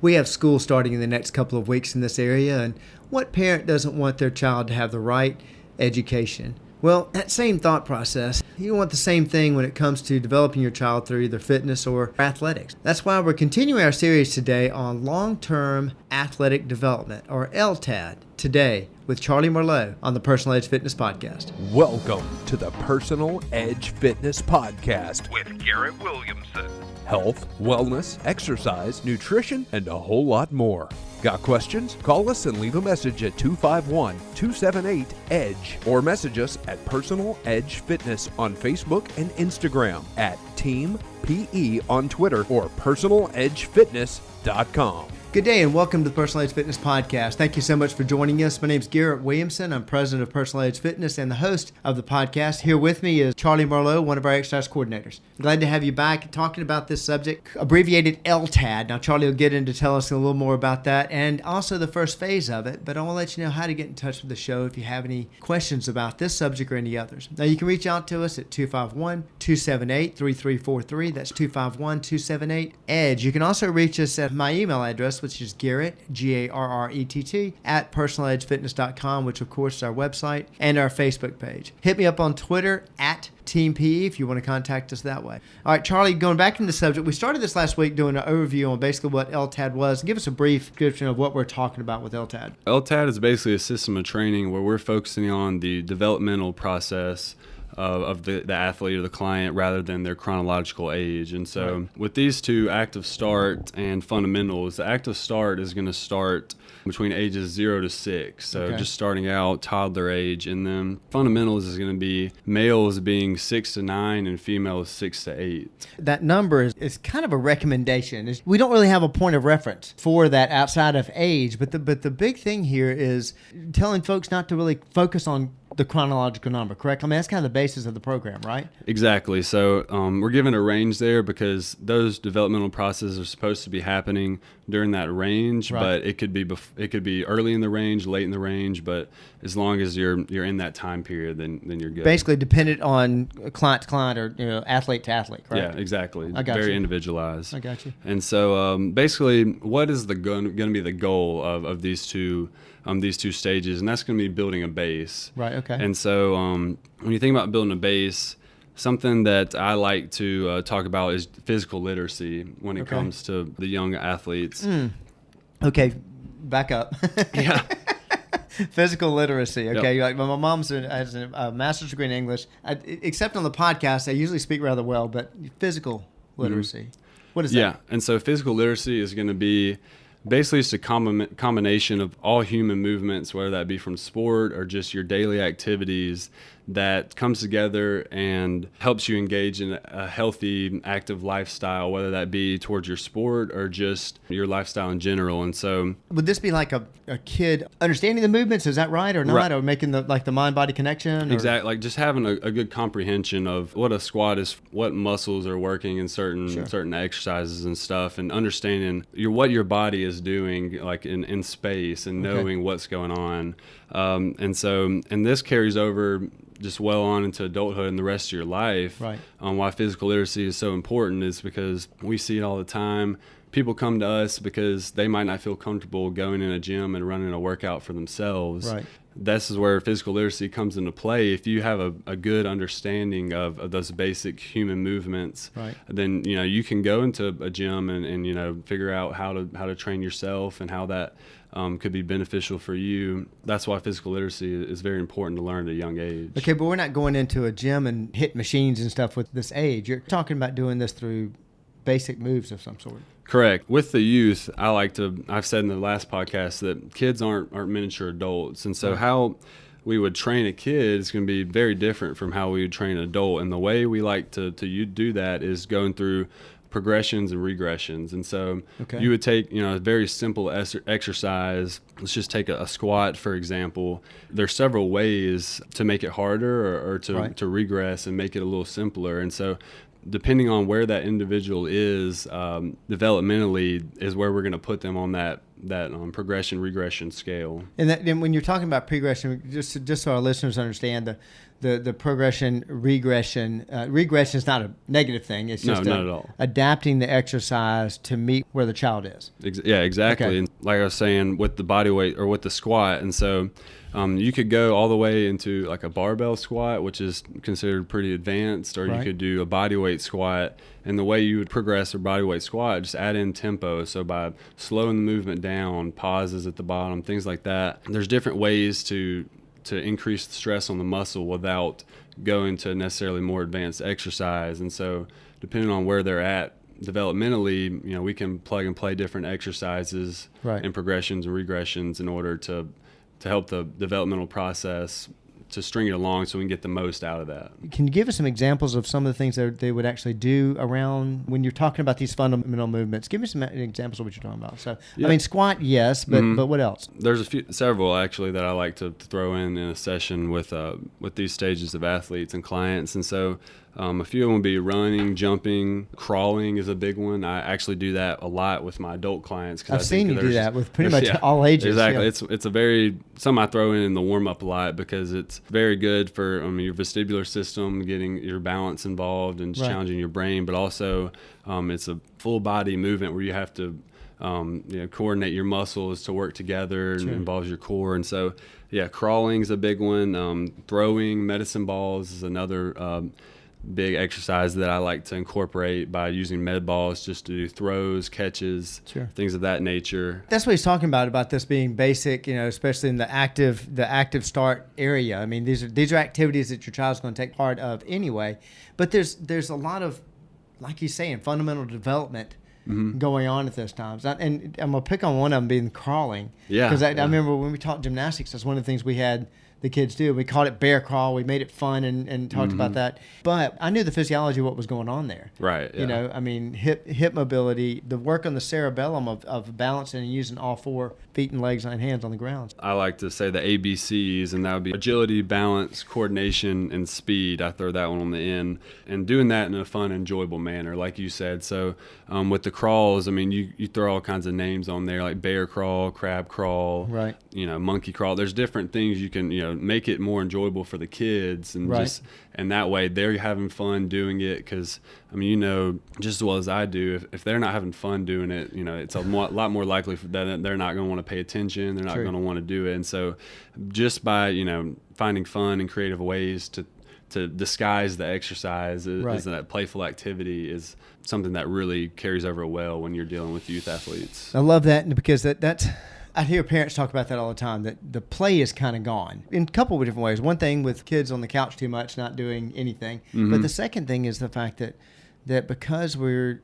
We have school starting in the next couple of weeks in this area, and what parent doesn't want their child to have the right education? Well, that same thought process, you want the same thing when it comes to developing your child through either fitness or athletics. That's why we're continuing our series today on long-term athletic development, or LTAD, today with Charlie Merlot on the Personal Edge Fitness Podcast. Welcome to the Personal Edge Fitness Podcast with Garrett Williamson. Health, wellness, exercise, nutrition, and a whole lot more. Got questions? Call us and leave a message at 251-278-EDGE or message us at Personal Edge Fitness on Facebook and Instagram, at Team PE on Twitter, or personaledgefitness.com. Good day and welcome to the Personal Edge Fitness Podcast. Thank you so much for joining us. My name is Garrett Williamson. I'm president of Personal Edge Fitness and the host of the podcast. Here with me is Charlie Merlot, one of our exercise coordinators. Glad to have you back talking about this subject, abbreviated LTAD. Now, Charlie will get in to tell us a little more about that and also the first phase of it, but I want to let you know how to get in touch with the show if you have any questions about this subject or any others. Now, you can reach out to us at 251-278-3343. That's 251-278-EDGE. You can also reach us at my email address, which is Garrett, Garrett, at personaledgefitness.com, which of course is our website and our Facebook page. Hit me up on Twitter at Team PE if you want to contact us that way. All right, Charlie, going back into the subject, we started this last week doing an overview on basically what LTAD was. Give us a brief description of what we're talking about with LTAD. LTAD is basically a system of training where we're focusing on the developmental process of the athlete or the client rather than their chronological age. And so with these two, active start and fundamentals, the active start is going to start between ages 0 to 6. So just starting out toddler age. And then fundamentals is going to be males being 6 to 9 and females 6 to 8. That number is kind of a recommendation. We don't really have a point of reference for that outside of age, but the big thing here is telling folks not to really focus on the chronological number, correct? I mean, that's kind of the basis of the program, right? Exactly. So we're given a range there because those developmental processes are supposed to be happening during that range, but it could be early in the range, late in the range, but as long as you're in that time period, then you're good. Basically dependent on client to client or athlete to athlete, correct? Yeah, exactly. I got Very you. individualized. I got you. And so basically, what is going to be the goal of these two stages? And that's going to be building a base. Right. Okay. And so when you think about building a base, something that I like to talk about is physical literacy when it comes to the young athletes. Okay, back up. Yeah. Physical literacy. Okay, Yep. like my mom's has a master's degree in English. Except on the podcast, I usually speak rather well. But physical literacy, what is that? Yeah, and so physical literacy is going to be basically just a combination of all human movements, whether that be from sport or just your daily activities, that comes together and helps you engage in a healthy, active lifestyle, whether that be towards your sport or just your lifestyle in general. And so, would this be like a kid understanding the movements? Is that right or not? Right. Or making the mind-body connection? Or? Exactly, like just having a good comprehension of what a squat is, what muscles are working in certain exercises and stuff, and understanding what your body is doing, like in space, and knowing what's going on. And this carries over just well on into adulthood and the rest of your life. Right. Why physical literacy is so important is because we see it all the time. People come to us because they might not feel comfortable going in a gym and running a workout for themselves. Right. This is where physical literacy comes into play. If you have a good understanding of those basic human movements, then you can go into a gym and figure out how to train yourself and how that could be beneficial for you. That's why physical literacy is very important to learn at a young age. Okay, but we're not going into a gym and hit machines and stuff with this age. You're talking about doing this through basic moves of some sort. Correct. With the youth, I've said in the last podcast that kids aren't miniature adults. And so how we would train a kid is going to be very different from how we would train an adult. And the way we like to do that is going through progressions and regressions. And so you would take, a very simple exercise. Let's just take a squat, for example. There's several ways to make it harder or to regress and make it a little simpler. And so depending on where that individual is developmentally is where we're going to put them on that progression regression scale. And when you're talking about progression, just so our listeners understand, the progression, regression. Regression is not a negative thing. It's just not at all. Adapting the exercise to meet where the child is. Yeah, exactly. Okay. And like I was saying, with the body weight or with the squat, and so you could go all the way into like a barbell squat, which is considered pretty advanced, or Right. you could do a body weight squat. And the way you would progress a body weight squat, just add in tempo. So by slowing the movement down, pauses at the bottom, things like that. There's different ways to increase the stress on the muscle without going to necessarily more advanced exercise. And so depending on where they're at developmentally, we can plug and play different exercises Right. and progressions and regressions in order to help the developmental process to string it along so we can get the most out of that. Can you give us some examples of some of the things that they would actually do around when you're talking about these fundamental movements? Give me some examples of what you're talking about. So, Yeah. I mean, squat, yes, but what else? There's several actually that I like to throw in a session with these stages of athletes and clients. And so a few of them would be running, jumping, crawling is a big one. I actually do that a lot with my adult clients. I've seen you do that with pretty much all ages. Exactly. Yeah. It's a very, some I throw in the warm up a lot because it's very good for your vestibular system, getting your balance involved and Right. challenging your brain, but also it's a full body movement where you have to coordinate your muscles to work together, and Sure. it involves your core. And so, crawling is a big one. Throwing medicine balls is another big exercise that I like to incorporate by using med balls just to do throws, catches, Sure. things of that nature. That's what he's talking about this being basic, especially in the active start area. I mean, these are activities that your child's going to take part of anyway. But there's a lot of, like you say, fundamental development going on at those times. And I'm going to pick on one of them being crawling. Yeah. Because I remember when we taught gymnastics, that's one of the things we had the kids do. We called it bear crawl. We made it fun and talked about that. But I knew the physiology of what was going on there. Right. Yeah. I mean, hip mobility, the work on the cerebellum of balancing and using all 4 feet and legs and hands on the ground. I like to say the ABCs, and that would be agility, balance, coordination, and speed. I throw that one on the end, and doing that in a fun, enjoyable manner, like you said. So with the crawls, I mean, you throw all kinds of names on there, like bear crawl, crab crawl, Right. Monkey crawl. There's different things you can, make it more enjoyable for the kids, and Right. and that way they're having fun doing it. Because I mean, just as well as I do, if they're not having fun doing it, it's a lot more likely that they're not going to want to pay attention. They're not True. going to want to do it. And so just by finding fun and creative ways to disguise the exercise Right. as that playful activity is something that really carries over well when you're dealing with youth athletes. I love that because that's I hear parents talk about that all the time, that the play is kind of gone in a couple of different ways. One thing with kids on the couch too much, not doing anything. But the second thing is the fact that because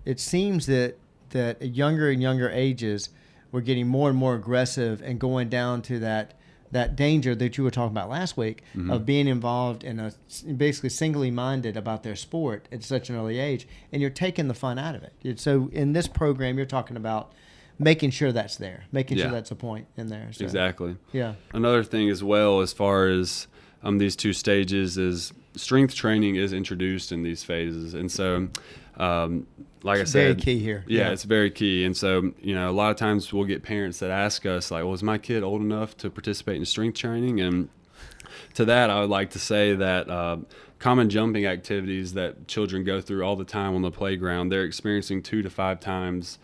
it seems that at younger and younger ages, we're getting more and more aggressive and going down to that danger that you were talking about last week of being involved in basically singly minded about their sport at such an early age, and you're taking the fun out of it. So in this program, you're talking about making sure that's there, making sure that's a point in there. So, Exactly. Yeah. Another thing as well, as far as these 2 stages, is strength training is introduced in these phases. And so, like It's I said, very key here. Yeah, it's very key. And so, a lot of times we'll get parents that ask us, like, well, is my kid old enough to participate in strength training? And to that, I would like to say that common jumping activities that children go through all the time on the playground, they're experiencing 2 to 5 times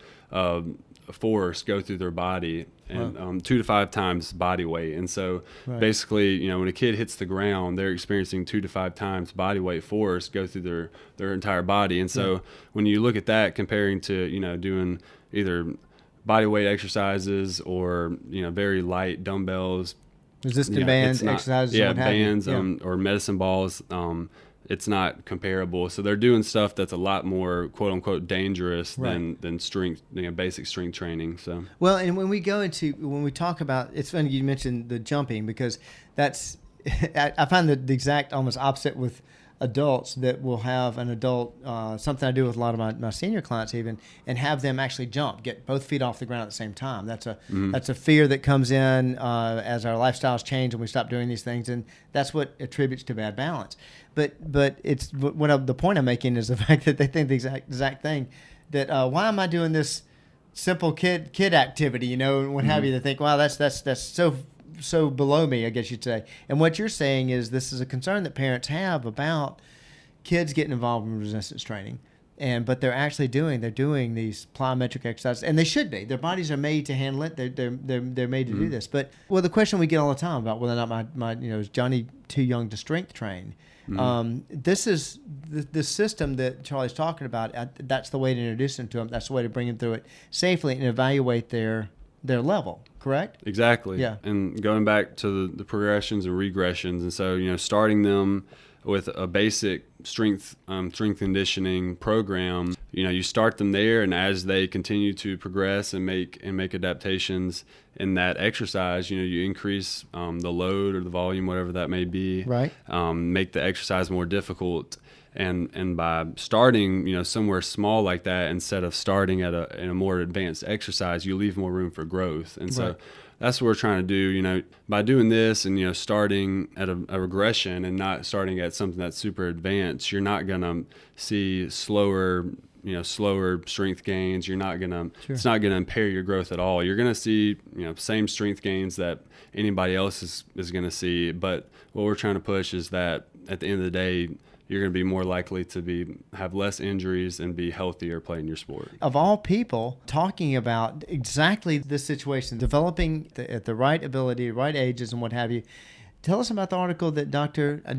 force go through their body, and 2 to 5 times body weight. And so basically, when a kid hits the ground, they're experiencing 2 to 5 times body weight force go through their entire body. And so when you look at that comparing to, doing either body weight exercises or, very light dumbbells, resistant bands, exercises, and what have you. bands, or medicine balls, it's not comparable. So they're doing stuff that's a lot more quote unquote dangerous than strength, basic strength training. So well, and when we talk about, it's funny you mentioned the jumping, because that's I find the exact almost opposite with adults, that will have an adult, something I do with a lot of my senior clients even, and have them actually jump, get both feet off the ground at the same time. That's a fear that comes in as our lifestyles change and we stop doing these things, and that's what attributes to bad balance. But it's the point I'm making is the fact that they think the exact thing, that why am I doing this simple kid activity, and what have you? They think, wow, that's so so below me, I guess you'd say. And what you're saying is this is a concern that parents have about kids getting involved in resistance training. But they're doing these plyometric exercises, and they should be. Their bodies are made to handle it. They're made to do this. But the question we get all the time about whether or not my is Johnny too young to strength train? This is the system that Charlie's talking about. That's the way to introduce them to them. That's the way to bring them through it safely and evaluate their level. Correct? Exactly. Yeah. And going back to the progressions and regressions, and so starting them with a basic strength conditioning program, you start them there, and as they continue to progress and make adaptations in that exercise, you increase the load or the volume, whatever that may be. Right. Make the exercise more difficult, and by starting somewhere small like that, instead of starting in a more advanced exercise, you leave more room for growth. And so that's what we're trying to do, by doing this and, starting at a regression and not starting at something that's super advanced. You're not going to see slower strength gains. You're not going to, It's not going to impair your growth at all. You're going to see, same strength gains that anybody else is going to see. But what we're trying to push is that at the end of the day, you're going to be more likely to have less injuries and be healthier playing your sport. Of all people, talking about exactly this situation, developing at the right ability, right ages, and what have you. Tell us about the article that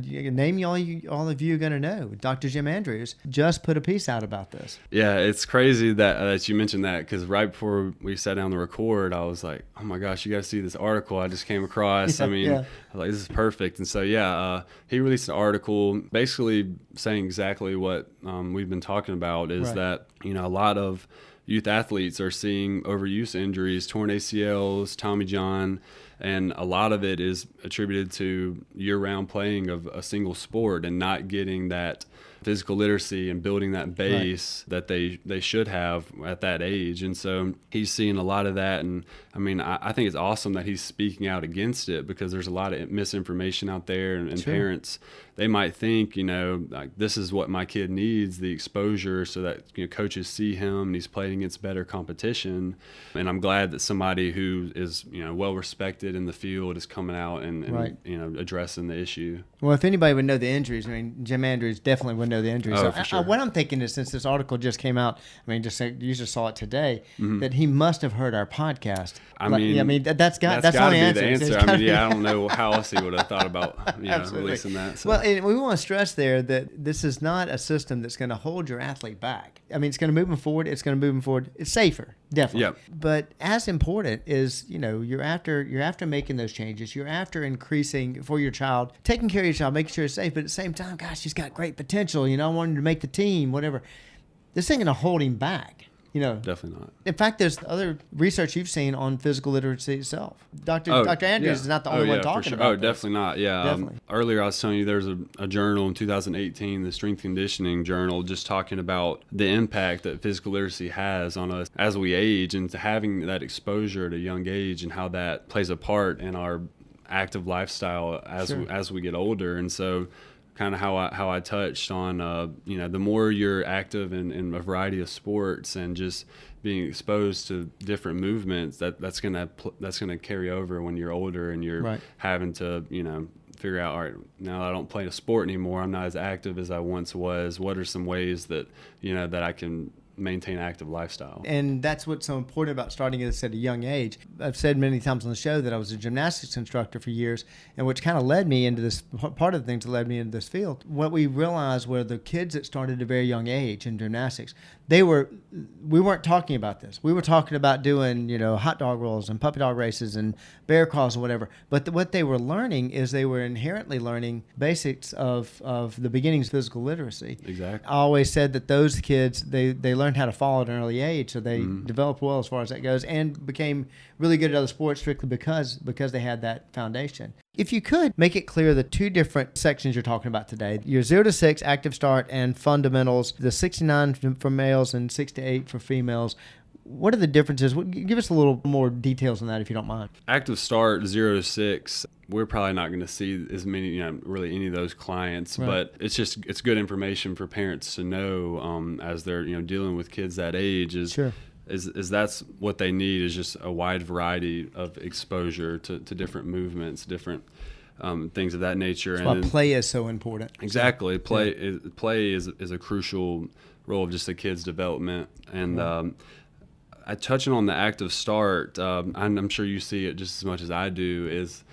name all of you are going to know. Dr. Jim Andrews just put a piece out about this. Yeah, it's crazy that you mentioned that, because right before we sat down to record, I was like, oh my gosh, you got to see this article I just came across. I was like, this is perfect. And so, he released an article basically saying exactly what we've been talking about is that, a lot of youth athletes are seeing overuse injuries, torn ACLs, Tommy John, and a lot of it is attributed to year-round playing of a single sport and not getting that physical literacy and building that base that they should have at that age. And so he's seeing a lot of that. And I think it's awesome that he's speaking out against it, because there's a lot of misinformation out there, and parents, they might think, like, this is what my kid needs, the exposure, so that coaches see him and he's playing against better competition. And I'm glad that somebody who is well respected in the field is coming out and addressing the issue. Well, if anybody would know the injuries, Jim Andrews definitely would know the injuries. Oh, for sure. What I'm thinking is, since this article just came out, you just saw it today, that he must have heard our podcast. That's the only answer. The answer. I don't know how else he would have thought about releasing that. So. Well, and we want to stress there that this is not a system that's going to hold your athlete back. It's going to move them forward. It's safer, definitely. Yep. But as important is, you're after making those changes. You're after increasing for your child, taking care of your child, making sure it's safe. But at the same time, gosh, he's got great potential. I want him to make the team, whatever. This ain't going to hold him back. Definitely not. In fact, there's other research you've seen on physical literacy itself. Dr. Andrews is not the only one talking about this. Definitely not. Yeah. Definitely. Earlier I was telling you there's a journal in 2018, the Strength Conditioning Journal, just talking about the impact that physical literacy has on us as we age, and to having that exposure at a young age, and how that plays a part in our active lifestyle as we get older. And so, kind of how I touched on, the more you're active in a variety of sports and just being exposed to different movements, that's gonna carry over when you're older and you're having to figure out, all right, now I don't play a sport anymore, I'm not as active as I once was. What are some ways that that I can maintain active lifestyle? And that's what's so important about starting this at a young age. I've said many times on the show that I was a gymnastics instructor for years, and which kind of led me into this, part of the things that led me into this field. What we realized were the kids that started at a very young age in gymnastics, we weren't talking about this. We were talking about doing, hot dog rolls and puppy dog races and bear crawls and whatever. But what they were learning is they were inherently learning basics of the beginnings of physical literacy. Exactly. I always said that those kids, they learned how to fall at an early age, so they developed well as far as that goes, and became really good at other sports strictly because they had that foundation. If you could make it clear the two different sections you're talking about today, your 0 to 6 active start and fundamentals, the 69 for males and 6 to 8 for females. What are the differences? Give us a little more details on that, if you don't mind. Active start 0 to 6. We're probably not going to see as many, really any of those clients, but it's good information for parents to know as they're, dealing with kids that age. is that's what they need, is just a wide variety of exposure to different movements, different things of that nature. That's why play is so important. Exactly. Play is a crucial role of just a kid's development. And touching on the active start, I'm sure you see it just as much as I do, is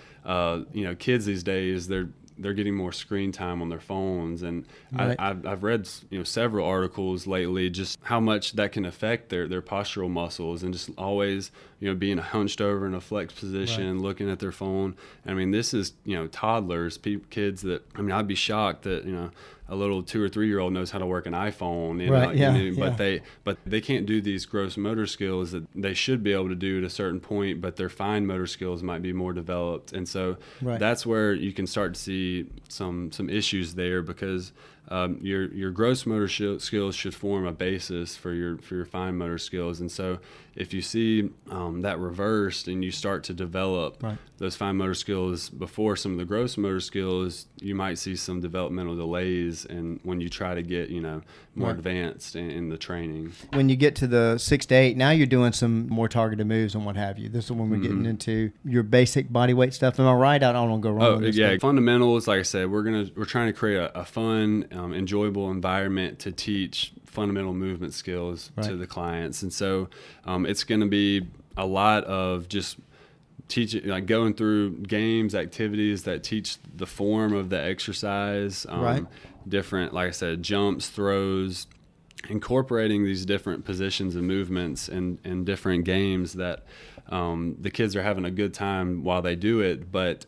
kids these days, they're getting more screen time on their phones, and right. I've read several articles lately just how much that can affect their postural muscles, and just always being hunched over in a flex position, right. looking at their phone. I mean, this is toddlers, kids that, I mean, I'd be shocked that a little 2 or 3 year old knows how to work an iPhone, but they can't do these gross motor skills that they should be able to do at a certain point, but their fine motor skills might be more developed. And so that's where you can start to see some issues there, because your gross motor skills should form a basis for your fine motor skills. And so if you see that reversed and you start to develop those fine motor skills before some of the gross motor skills, you might see some developmental delays, and when you try to get more advanced in the training. When you get to the 6 to 8, now you're doing some more targeted moves and what have you. This is when we're getting into your basic body weight stuff. Am I right? I don't want to go wrong. Fundamentals. Like I said, we're trying to create a fun, enjoyable environment to teach fundamental movement skills to the clients. And so it's going to be a lot of just teaching, like going through games, activities that teach the form of the exercise, different, like I said, jumps, throws, incorporating these different positions and movements in different games that the kids are having a good time while they do it, but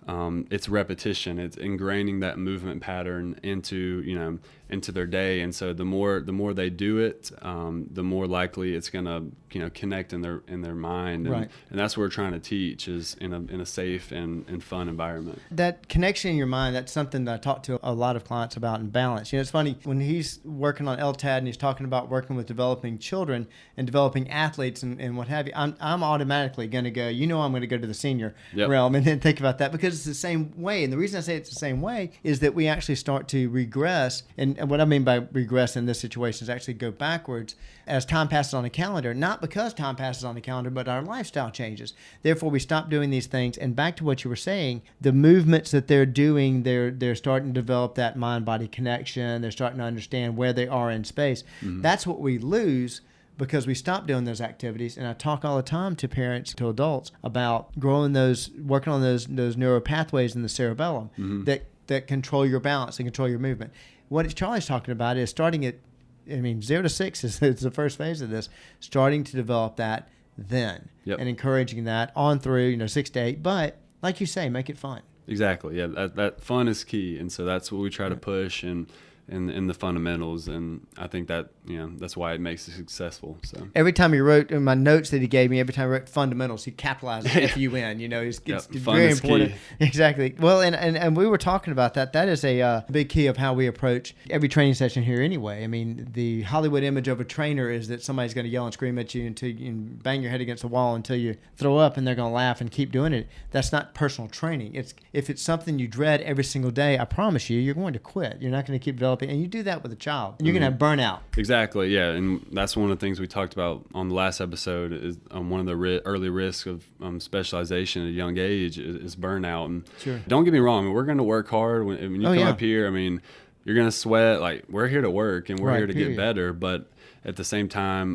it's repetition. It's ingraining that movement pattern into their day, and so the more they do it, the more likely it's going to connect in their mind, and that's what we're trying to teach, is in a safe and fun environment. That connection in your mind, that's something that I talk to a lot of clients about in balance. It's funny when he's working on LTAD and he's talking about working with developing children and developing athletes and what have you. I'm automatically going to go, I'm going to go to the senior realm and then think about that, because it's the same way. And the reason I say it's the same way is that we actually start to regress. And what I mean by regress in this situation is actually go backwards as time passes on the calendar, not because time passes on the calendar, but our lifestyle changes. Therefore, we stop doing these things. And back to what you were saying, the movements that they're doing, they're starting to develop that mind-body connection. They're starting to understand where they are in space. Mm-hmm. That's what we lose because we stop doing those activities. And I talk all the time to parents, to adults, about working on those neural pathways in the cerebellum that control your balance and control your movement. What Charlie's talking about is starting at, 0 to 6 is the first phase of this, starting to develop that then and encouraging that on through, 6 to 8. But like you say, make it fun. Exactly. Yeah, that fun is key. And so that's what we try to push in the fundamentals, and I think that that's why it makes it successful. So every time he wrote in my notes that he gave me, every time he wrote fundamentals, he capitalized FUN. It's very important. Key. Exactly. Well, and we were talking about that. That is a big key of how we approach every training session here. Anyway, the Hollywood image of a trainer is that somebody's going to yell and scream at you until you bang your head against the wall until you throw up, and they're going to laugh and keep doing it. That's not personal training. If it's something you dread every single day, I promise you're going to quit. You're not going to keep developing. And you do that with a child, and you're going to have burnout. Exactly, yeah. And that's one of the things we talked about on the last episode, is one of the early risks of specialization at a young age is burnout. And don't get me wrong, we're going to work hard. When you come up here, you're going to sweat. Like, we're here to work, and we're here to get better. But at the same time,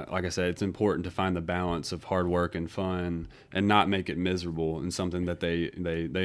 like I said, it's important to find the balance of hard work and fun, and not make it miserable, and something that they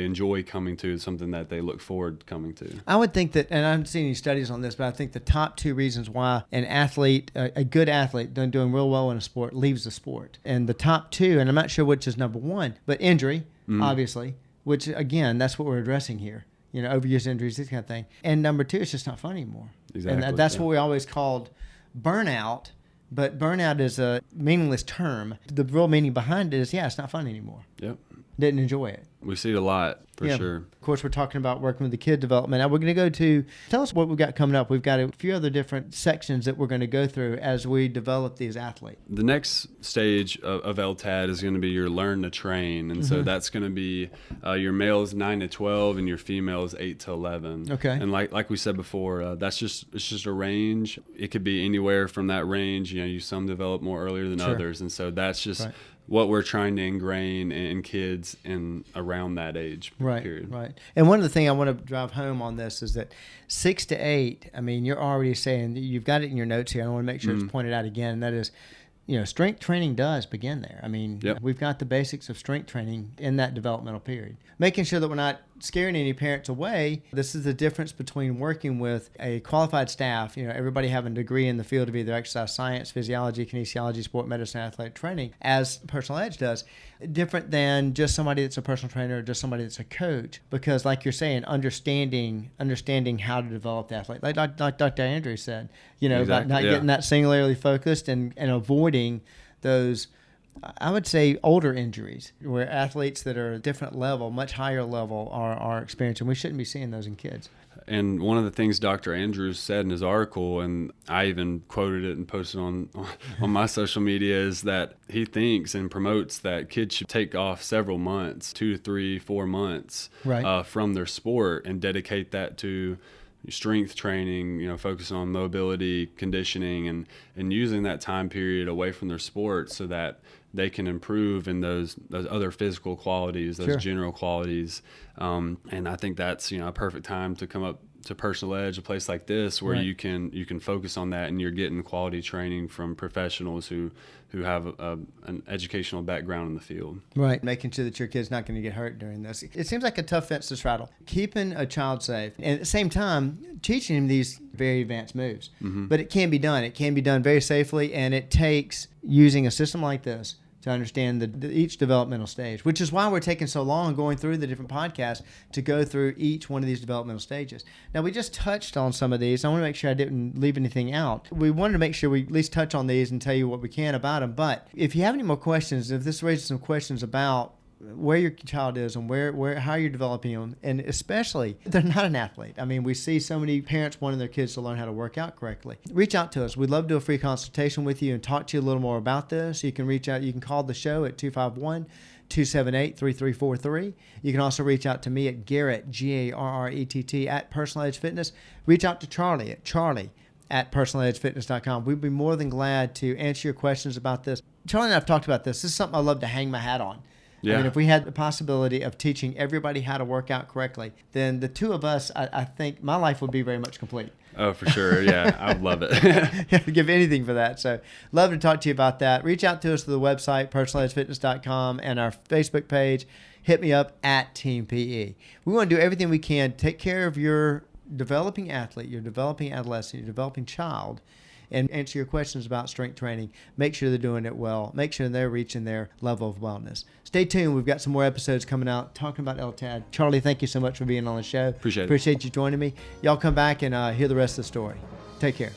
enjoy coming to, something that they look forward to coming to. I would think that, and I haven't seen any studies on this, but I think the top 2 reasons why an athlete, a good athlete doing real well in a sport, leaves the sport. And the top 2, and I'm not sure which is number 1, but injury, obviously, which again, that's what we're addressing here. Overuse injuries, this kind of thing. And number 2, it's just not fun anymore. Exactly. And that's what we always called burnout, but burnout is a meaningless term. The real meaning behind it is, it's not fun anymore. Yep. didn't enjoy it. We see it a lot, for sure. Of course, we're talking about working with the kid development. Now we're going to go tell us what we've got coming up. We've got a few other different sections that we're going to go through as we develop these athletes. The next stage of LTAD is going to be your learn to train. And so that's going to be your males 9 to 12 and your females 8 to 11. Okay. And like we said before, it's just a range. It could be anywhere from that range. Some develop more earlier than others. And so that's just what we're trying to ingrain in kids in around that age period. Right. And one of the things I want to drive home on this is that 6 to 8, I mean, you're already saying, you've got it in your notes here. I want to make sure it's pointed out again. And that is, strength training does begin there. I mean, we've got the basics of strength training in that developmental period. Making sure that we're not scaring any parents away. This is the difference between working with a qualified staff, everybody having a degree in the field of either exercise science, physiology, kinesiology, sport medicine, athletic training, as Personal Edge does, different than just somebody that's a personal trainer or just somebody that's a coach. Because like you're saying, understanding how to develop the athlete. Like Dr. Andrews said, about not getting that singularly focused and avoiding those, I would say, older injuries where athletes that are a different level, much higher level, are experiencing. We shouldn't be seeing those in kids. And one of the things Dr. Andrews said in his article, and I even quoted it and posted on my social media, is that he thinks and promotes that kids should take off several months, 2, 3, 4 months from their sport and dedicate that to strength training, focusing on mobility, conditioning, and using that time period away from their sport so that they can improve in those other physical qualities, those general qualities. And I think that's, a perfect time to come up to Personal Edge, a place like this where you can focus on that, and you're getting quality training from professionals who have an educational background in the field. Right. Making sure that your kid's not going to get hurt during this. It seems like a tough fence to straddle. Keeping a child safe and at the same time teaching him these very advanced moves. But it can be done. It can be done very safely, and it takes using a system like this to understand each developmental stage, which is why we're taking so long going through the different podcasts to go through each one of these developmental stages. Now, we just touched on some of these. I want to make sure I didn't leave anything out. We wanted to make sure we at least touch on these and tell you what we can about them. But if you have any more questions, if this raises some questions about where your child is and how you're developing them, and especially they're not an athlete. I mean, we see so many parents wanting their kids to learn how to work out correctly. Reach out to us. We'd love to do a free consultation with you and talk to you a little more about this. You can reach out. You can call the show at 251-278-3343. You can also reach out to me at Garrett, Garrett, at Personal Edge Fitness. Reach out to Charlie at charlie@personaledgefitness.com. We'd be more than glad to answer your questions about this. Charlie and I have talked about this. This is something I love to hang my hat on. Yeah. I mean, if we had the possibility of teaching everybody how to work out correctly, then the two of us, I think my life would be very much complete. Oh, for sure. Yeah, I would love it. I'd give anything for that. So love to talk to you about that. Reach out to us through the website, personaledgefitness.com, and our Facebook page. Hit me up at Team PE. We want to do everything we can to take care of your developing athlete, your developing adolescent, your developing child, and answer your questions about strength training. Make sure they're doing it well. Make sure they're reaching their level of wellness. Stay tuned. We've got some more episodes coming out talking about LTAD. Charlie, thank you so much for being on the show. Appreciate you joining me. Y'all come back and hear the rest of the story. Take care.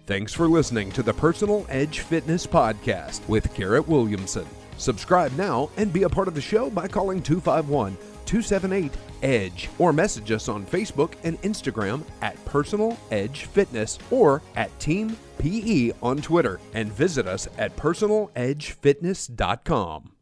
Thanks for listening to the Personal Edge Fitness Podcast with Garrett Williamson. Subscribe now and be a part of the show by calling 251-278-EDGE or message us on Facebook and Instagram at Personal Edge Fitness or at Team PE on Twitter, and visit us at personaledgefitness.com.